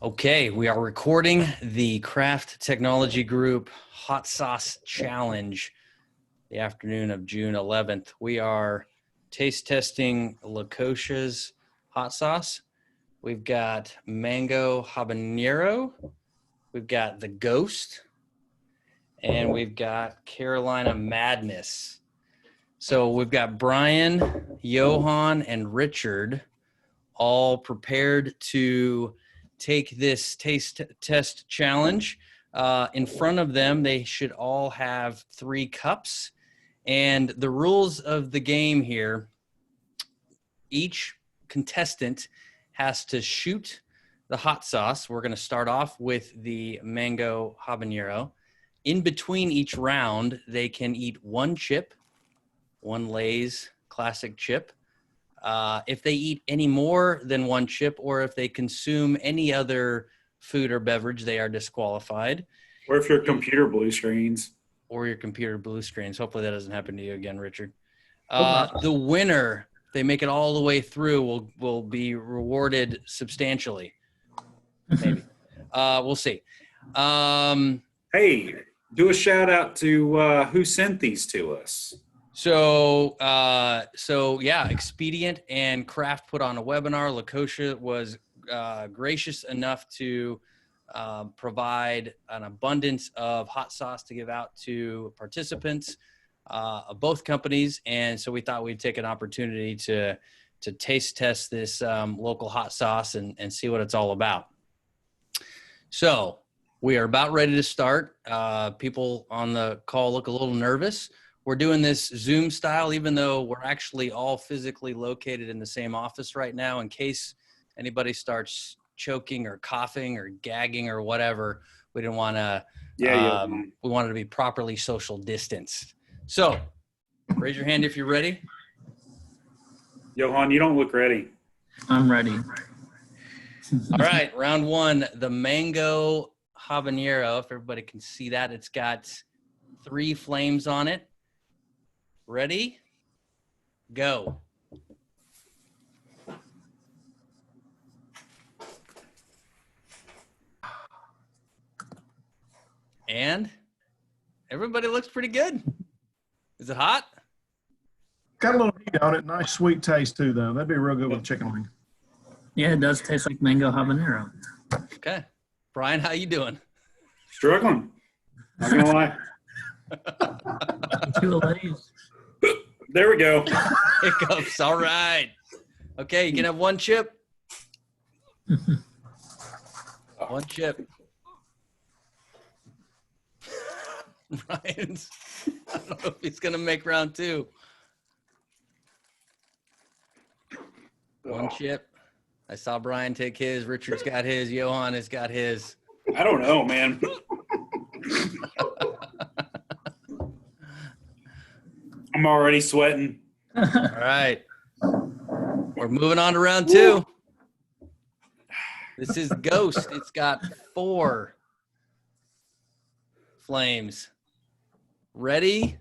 Okay, we are recording the Kraft Technology Group Hot Sauce Challenge the afternoon of June 11th. We are taste testing Lecosha's hot sauce. We've got mango habanero. We've got the Ghost. And we've got Carolina Madness. So we've got Brian, Johan, and Richard all prepared to take this taste test challenge. In front of them, they should all have 3 cups. And the rules of the game here, each contestant has to shoot the hot sauce. We're going to start off with the mango habanero. In between each round, they can eat 1 chip, 1 Lay's classic chip. If they eat any more than 1 chip, or if they consume any other food or beverage, they are disqualified. Or if your computer blue screens. Hopefully that doesn't happen to you again, Richard. The winner, if they make it all the way through, will be rewarded substantially. Maybe. We'll see. Hey, do a shout out to who sent these to us. So yeah, Expedient and Kraft put on a webinar. Lecosha was gracious enough to provide an abundance of hot sauce to give out to participants of both companies. And so we thought we'd take an opportunity to taste test this local hot sauce and see what it's all about. So we are about ready to start. People on the call look a little nervous. We're doing this Zoom style, even though we're actually all physically located in the same office right now, in case anybody starts choking or coughing or gagging or whatever. We didn't want to, we wanted to be properly social distanced. So raise your hand if you're ready. Johan, you don't look ready. I'm ready. All right, round 1, the mango habanero. If everybody can see that, it's got 3 flames on it. Ready? Go. And everybody looks pretty good. Is it hot? Got a little heat on it. Nice sweet taste too, though. That'd be real good with chicken wing. Yeah, it does taste like mango habanero. Okay. Brian, how you doing? Struggling. Not gonna lie. 2 Lay's. There we go. Hiccups. All right. Okay, you can have 1 chip. 1 chip. Ryan's. I don't know if he's gonna make round 2. 1 chip. I saw Brian take his. Richard's got his. Johan has got his. I don't know, man. I'm already sweating. All right. We're moving on to round 2. This is Ghost. It's got 4 flames. Ready?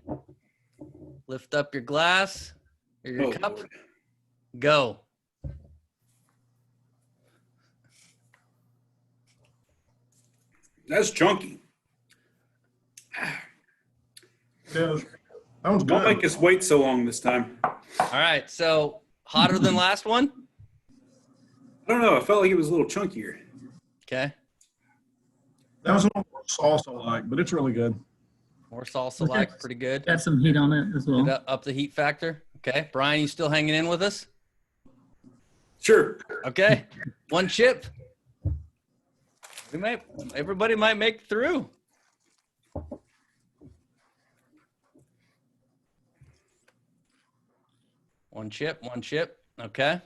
Lift up your glass or your cup. Lord. Go. That's chunky. Yeah, that was Don't good. make us wait so long this time. All right. So hotter than last one? I don't know. I felt like it was a little chunkier. Okay. That was a little more salsa-like, but it's really good. More salsa like, pretty good. Got some heat on it as well. Up the heat factor. Okay. Brian, you still hanging in with us? Sure. Okay. 1 chip. Everybody might make it through. One chip. Okay.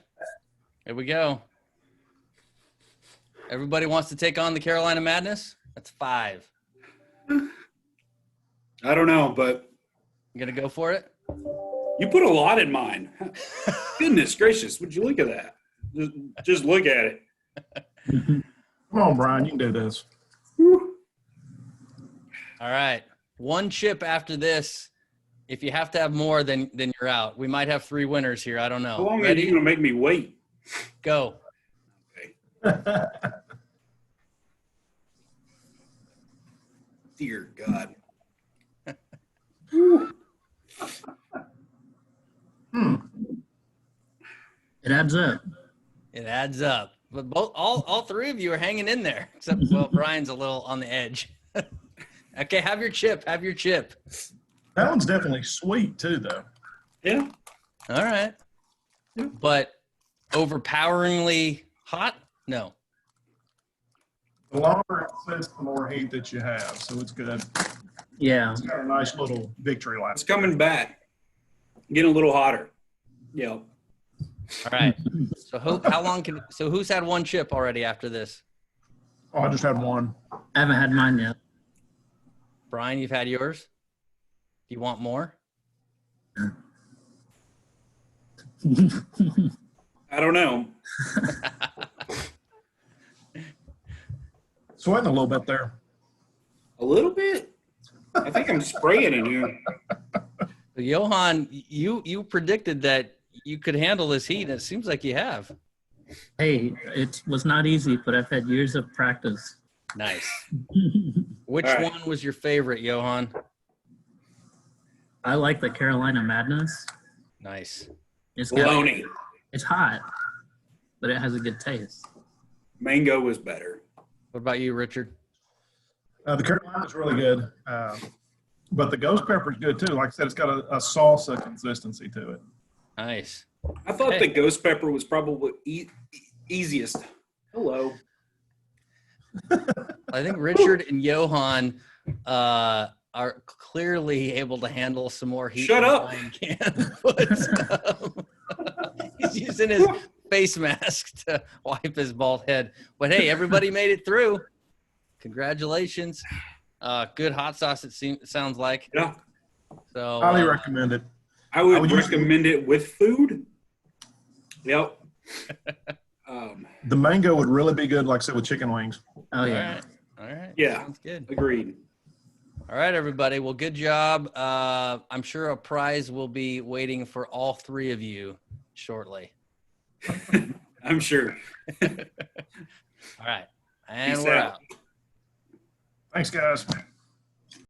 Here we go. Everybody wants to take on the Carolina Madness? That's 5. I don't know, but You gonna go for it? you put a lot in mine. Goodness gracious. Would you look at that? Just look at it. Come on, Brian. You can do this. All right. 1 chip after this. If you have to have more, then you're out. We might have 3 winners here. I don't know. How long Ready? are you going to make me wait? Go. Okay. Dear God. It adds up. It adds up. But all three of you are hanging in there, except well, Brian's a little on the edge. Okay, have your chip. Have your chip. That one's definitely sweet too, though. Yeah. All right. But overpoweringly hot? No. The longer it sits, the more heat that you have, so it's good. Yeah. It's got a nice little victory lap. It's coming back. Getting a little hotter. Yeah. All right. So who's had one chip already after this? Oh, I just had one. I haven't had mine yet. Brian, you've had yours? Do you want more? I don't know. Sweating a little bit there. A little bit? I think I'm spraying in here. So Johan, you predicted that you could handle this heat, and it seems like you have. Hey, it was not easy, but I've had years of practice. Nice. Which All right. one was your favorite, Johan? I like the Carolina Madness. Nice. It's got, Bologna. it's hot, but it has a good taste. Mango was better. What about you, Richard? The Carolina's really good, but the ghost pepper's good too. Like I said, it's got a salsa consistency to it. Nice. I thought Hey. the ghost pepper was probably easiest. Hello. I think Richard and Johan are clearly able to handle some more heat. Shut than up. Brian can. But, he's using his face mask to wipe his bald head. But hey, everybody made it through. Congratulations. Good hot sauce, it sounds like. Yeah. So Highly recommend it. I would would use- recommend it with food. Yep. The mango would really be good, like I said, with chicken wings. Oh, yeah. All right. Yeah. Sounds good. Agreed. All right, everybody. Well, good job. I'm sure a prize will be waiting for all three of you shortly. I'm sure. All right. And Peace we're out. out. Thanks, guys.